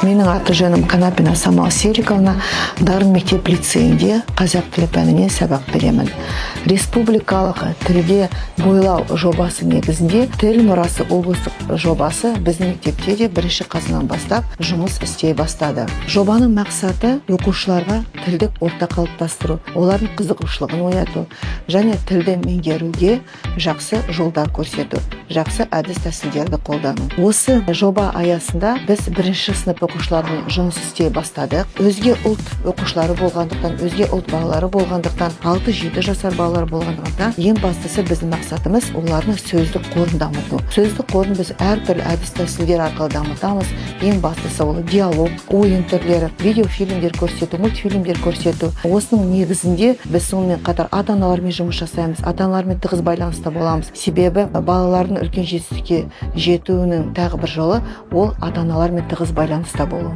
Менің аты жөнім Канапина Самал Сериковна, Дарын мектеп лицейінде қазақ тілі пәнінен сабақ беремін. Республикалық тілге бойлау жобасы негізінде тіл мұрасы облыстық жобасы біздің мектепте де 1 қазаннан бастап жұмыс істей бастады. Жобаның мақсаты оқушыларға тілдік орта қалыптастыру, олардың қызығушылығын ояту және тілді меңгеруге жақсы жолдар көрсету, жақсы әдіс тәсілдерді қолдану. Осы жоба аясында біз 1 сынып оқушыларымен жұмыс істей бастадық. Өзге ұлт оқушылары болғандықтан, өзге ұлт балалары болғандықтан, 6-7 жасар балалар болғандықтан, ең бастысы біздің мақсатымыз олардың сөздік қорын дамыту. Сөздік қорын біз әртүрлі әдіс тәсілдер арқылы дамытамыз. Ең бастысы ол диалог, ойын түрлері, видеофильмдер көрсету, мультфильмдер көрсету. Осының негізінде біз сонымен қатар ата-аналармен жұмыс жасаймыз. Ата-аналармен тығыз байланыста боламыз. Себебі балалардың үлкен жетістікке жетуінің тағы бір жолы ол ата-аналармен тығыз байланыста болу.